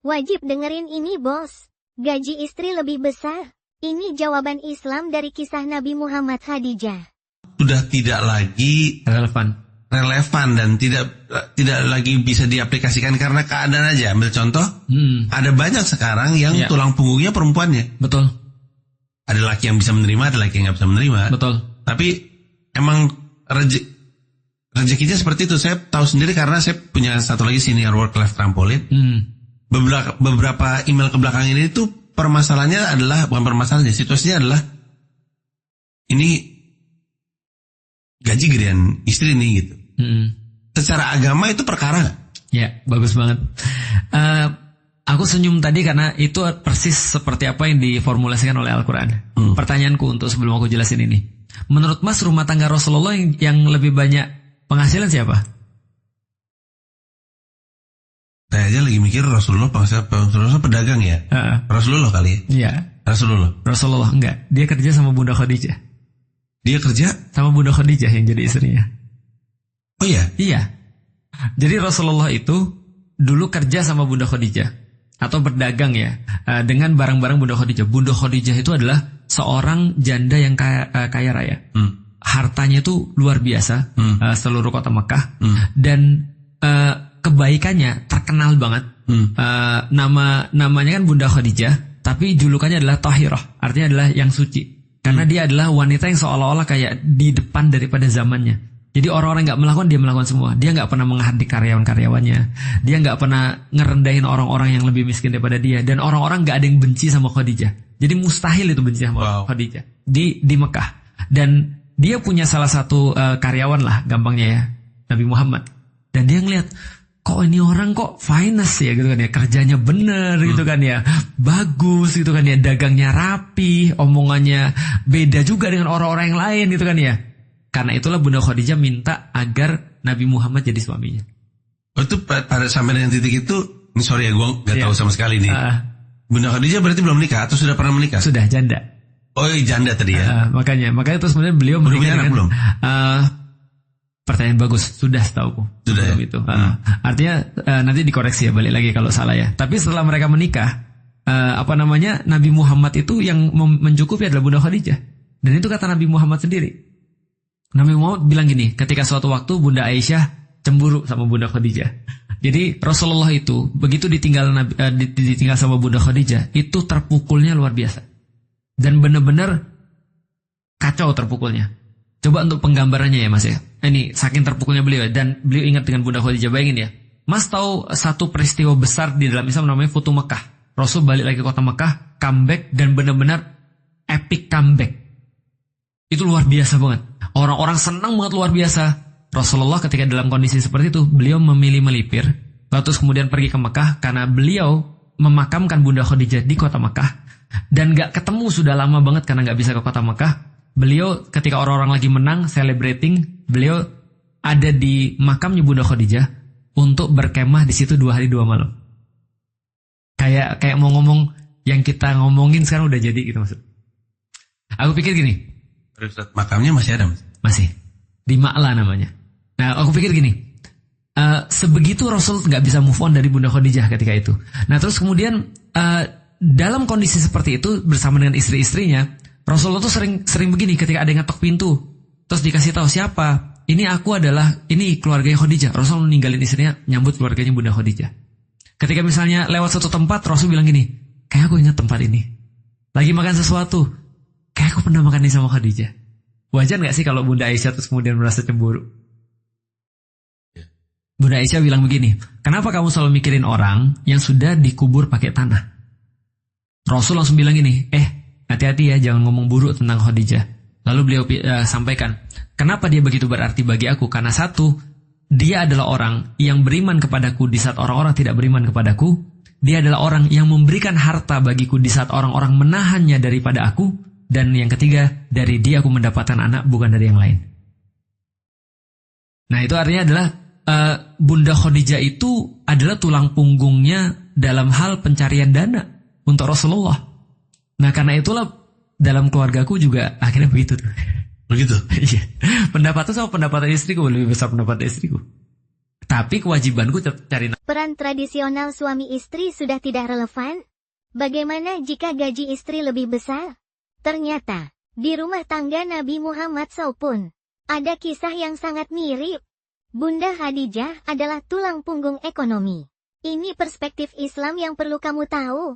Wajib dengerin ini bos. Gaji istri lebih besar. Ini jawaban Islam dari kisah Nabi Muhammad Khadijah. Sudah tidak lagi relevan dan tidak lagi bisa diaplikasikan karena keadaan aja. Ambil contoh, ada banyak sekarang yang tulang punggungnya perempuannya. Betul. Ada laki yang bisa menerima, ada laki yang nggak bisa menerima. Betul. Tapi emang rezekinya seperti itu. Saya tahu sendiri karena saya punya satu lagi senior work life trampolin. Beberapa email ke belakang ini tuh permasalahannya adalah, bukan permasalahannya, situasinya adalah ini gaji gedean istri nih gitu. Secara agama itu perkara gak? Ya, bagus banget. Aku senyum tadi karena itu persis seperti apa yang diformulasikan oleh Al-Quran. Pertanyaanku untuk sebelum aku jelasin ini. Menurut Mas, rumah tangga Rasulullah yang lebih banyak penghasilan siapa? Saya aja lagi mikir Rasulullah pedagang ya? Rasulullah kali ya? Iya. Rasulullah enggak. Dia kerja sama Bunda Khadijah. Dia kerja? Sama Bunda Khadijah yang jadi istrinya. Oh iya? Iya. Jadi Rasulullah itu dulu kerja sama Bunda Khadijah. Atau berdagang ya. Dengan barang-barang Bunda Khadijah. Bunda Khadijah itu adalah seorang janda yang kaya raya. Hartanya itu luar biasa. Seluruh kota Mekah. Dan kebaikannya terkenal banget. Namanya kan Bunda Khadijah, tapi julukannya adalah Thahirah, artinya adalah yang suci. Karena dia adalah wanita yang seolah-olah kayak di depan daripada zamannya. Jadi orang-orang nggak melakukan, dia melakukan semua. Dia nggak pernah menghardik karyawan-karyawannya. Dia nggak pernah ngerendahin orang-orang yang lebih miskin daripada dia. Dan orang-orang nggak ada yang benci sama Khadijah. Jadi mustahil itu benci sama Khadijah di Mekah. Dan dia punya salah satu karyawan lah, gampangnya ya, Nabi Muhammad. Dan dia ngeliat, kok ini orang kok finance ya gitu kan ya, kerjanya bener gitu kan ya, bagus gitu kan ya, dagangnya rapi, omongannya beda juga dengan orang-orang yang lain gitu kan ya. Karena itulah Bunda Khadijah minta agar Nabi Muhammad jadi suaminya. Oh, itu pada sampai dengan titik itu, ini sorry ya gue gak tahu sama sekali nih. Bunda Khadijah berarti belum menikah atau sudah pernah menikah? Sudah, janda. Oh janda tadi ya. Makanya terus kemudian beliau menikah dengan, belum? Pertanyaan bagus, sudah setauku. Sudah ya? Itu. Artinya nanti dikoreksi ya, balik lagi kalau salah ya. Tapi setelah mereka menikah, Nabi Muhammad itu yang mencukupi adalah Bunda Khadijah. Dan itu kata Nabi Muhammad sendiri. Nabi Muhammad bilang gini, ketika suatu waktu Bunda Aisyah cemburu sama Bunda Khadijah. Jadi Rasulullah itu begitu ditinggal sama Bunda Khadijah, itu terpukulnya luar biasa. Dan benar-benar kacau terpukulnya. Coba untuk penggambarannya ya Mas ya. Ini saking terpukulnya beliau dan beliau ingat dengan Bunda Khadijah. Bayangin ya. Mas tahu satu peristiwa besar di dalam Islam namanya Futu Mekah. Rasul balik lagi ke kota Mekah, comeback dan benar-benar epic comeback. Itu luar biasa banget. Orang-orang senang banget, luar biasa. Rasulullah ketika dalam kondisi seperti itu, beliau memilih melipir. Lalu terus kemudian pergi ke Mekah karena beliau memakamkan Bunda Khadijah di kota Mekah. Dan gak ketemu sudah lama banget karena gak bisa ke kota Mekah. Beliau ketika orang-orang lagi menang, celebrating, beliau ada di makamnya Bunda Khadijah untuk berkemah di situ 2 hari 2 malam. Kayak mau ngomong yang kita ngomongin sekarang udah jadi gitu maksud. Aku pikir gini. Makamnya masih ada Mas? Masih. Di Ma'la namanya. Nah aku pikir gini. Sebegitu Rasul gak bisa move on dari Bunda Khadijah ketika itu. Nah terus kemudian dalam kondisi seperti itu bersama dengan istri-istrinya, Rasulullah tuh sering begini ketika ada yang ngetok pintu. Terus dikasih tahu siapa? Ini keluarganya Khadijah. Rasul meninggalin istrinya, nyambut keluarganya Bunda Khadijah. Ketika misalnya lewat satu tempat, Rasul bilang gini, kayak aku ingat tempat ini. Lagi makan sesuatu, kayak aku pernah makan ini sama Khadijah. Wajar gak sih kalau Bunda Aisyah terus kemudian merasa cemburu? Bunda Aisyah bilang begini, kenapa kamu selalu mikirin orang yang sudah dikubur pakai tanah? Rasul langsung bilang gini, hati-hati ya, jangan ngomong buruk tentang Khadijah. Lalu beliau sampaikan, kenapa dia begitu berarti bagi aku? Karena satu, dia adalah orang yang beriman kepadaku di saat orang-orang tidak beriman kepadaku. Dia adalah orang yang memberikan harta bagiku di saat orang-orang menahannya daripada aku. Dan yang ketiga, dari dia aku mendapatkan anak, bukan dari yang lain. Nah itu artinya adalah Bunda Khadijah itu adalah tulang punggungnya dalam hal pencarian dana untuk Rasulullah. Nah karena itulah dalam keluargaku juga akhirnya begitu tuh. Begitu? Iya. Pendapatnya sama pendapatan istriku lebih besar pendapatan istriku. Tapi kewajibanku cari Peran tradisional suami istri sudah tidak relevan? Bagaimana jika gaji istri lebih besar? Ternyata, di rumah tangga Nabi Muhammad SAW, ada kisah yang sangat mirip. Bunda Khadijah adalah tulang punggung ekonomi. Ini perspektif Islam yang perlu kamu tahu.